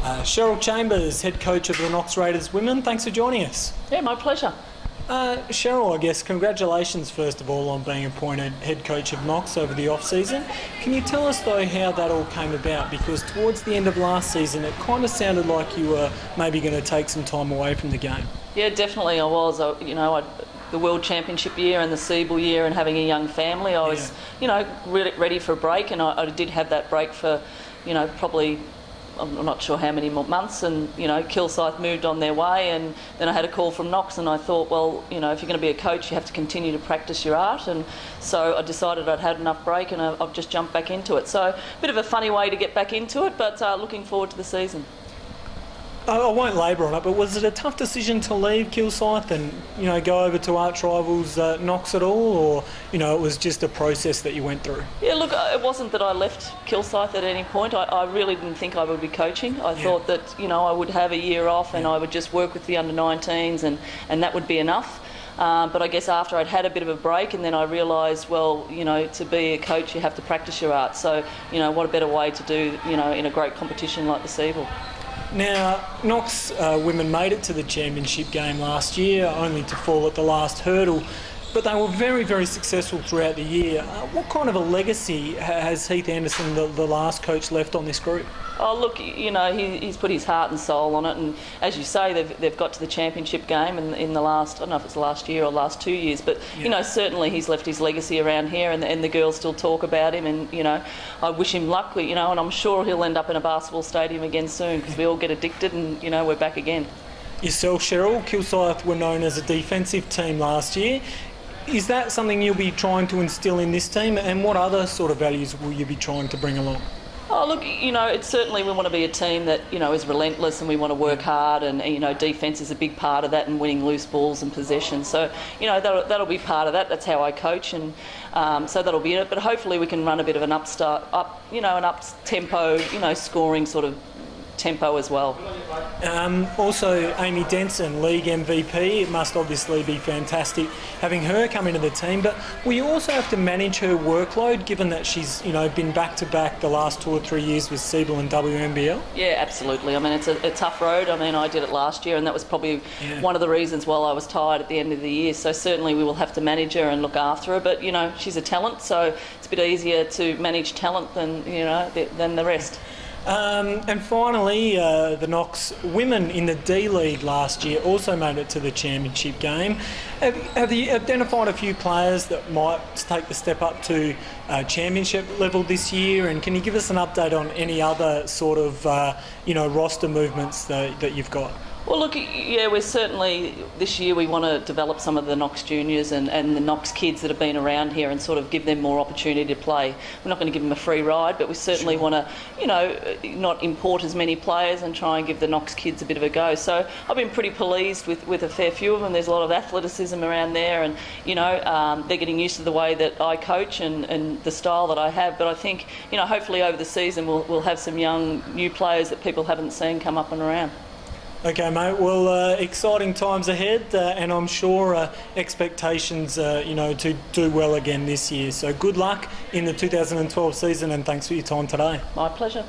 Cheryl Chambers, head coach of the Knox Raiders women, thanks for joining us. Yeah, my pleasure. Cheryl, I guess congratulations first of all on being appointed head coach of Knox over the off-season. Can you tell us though how that all came about? Because towards the end of last season it kind of sounded like you were maybe going to take some time away from the game. Yeah, definitely I was. The World Championship year and the Siebel year and having a young family, I was, really ready for a break, and I did have that break for, probably, I'm not sure how many more months, and Kilsyth moved on their way, and then I had a call from Knox, and I thought, well, if you're going to be a coach you have to continue to practice your art, and so I decided I'd had enough break and I've just jumped back into it. So a bit of a funny way to get back into it, but looking forward to the season. I won't labour on it, but was it a tough decision to leave Kilsyth and go over to arch rivals Knox at all, or it was just a process that you went through? Yeah, look, it wasn't that I left Kilsyth at any point. I really didn't think I would be coaching. I thought that I would have a year off and I would just work with the under-19s and that would be enough. But I guess after I'd had a bit of a break, and then I realised, well, to be a coach you have to practice your art. So what a better way to do in a great competition like the Siebel. Now, Knox women made it to the championship game last year, only to fall at the last hurdle, but they were very, very successful throughout the year. What kind of a legacy has Heath Anderson, the last coach, left on this group? Oh, look, he's put his heart and soul on it, and as you say, they've got to the championship game in the last, I don't know if it's last year or last 2 years, but certainly he's left his legacy around here, and the girls still talk about him, and I wish him luck, and I'm sure he'll end up in a basketball stadium again soon, because we all get addicted, and we're back again. Yourself, Cheryl, Kilsyth were known as a defensive team last year. Is that something you'll be trying to instil in this team, and what other sort of values will you be trying to bring along? Oh, look, it's certainly we want to be a team that, is relentless, and we want to work hard, and, defence is a big part of that, and winning loose balls and possession. So, that'll be part of that. That's how I coach, and so that'll be it. But hopefully we can run a bit of an up-tempo, scoring sort of tempo as well. Also, Amy Denson, league MVP. It must obviously be fantastic having her come into the team, but will you also have to manage her workload, given that she's been back-to-back the last 2 or 3 years with Siebel and WNBL? Yeah, absolutely. I mean, it's a tough road. I mean, I did it last year, and that was probably one of the reasons why I was tired at the end of the year. So certainly we will have to manage her and look after her, but she's a talent, so it's a bit easier to manage talent than than the rest. And finally, the Knox women in the D-League last year also made it to the championship game. Have you identified a few players that might take the step up to championship level this year? And can you give us an update on any other sort of roster movements that you've got? Well, look, yeah, we're certainly, this year we want to develop some of the Knox juniors and the Knox kids that have been around here and sort of give them more opportunity to play. We're not going to give them a free ride, but we certainly want to, not import as many players and try and give the Knox kids a bit of a go. So I've been pretty pleased with a fair few of them. There's a lot of athleticism around there, and, they're getting used to the way that I coach and the style that I have. But I think, hopefully over the season we'll have some young new players that people haven't seen come up and around. Okay, mate. Well, exciting times ahead, and I'm sure expectations, to do well again this year. So good luck in the 2012 season, and thanks for your time today. My pleasure.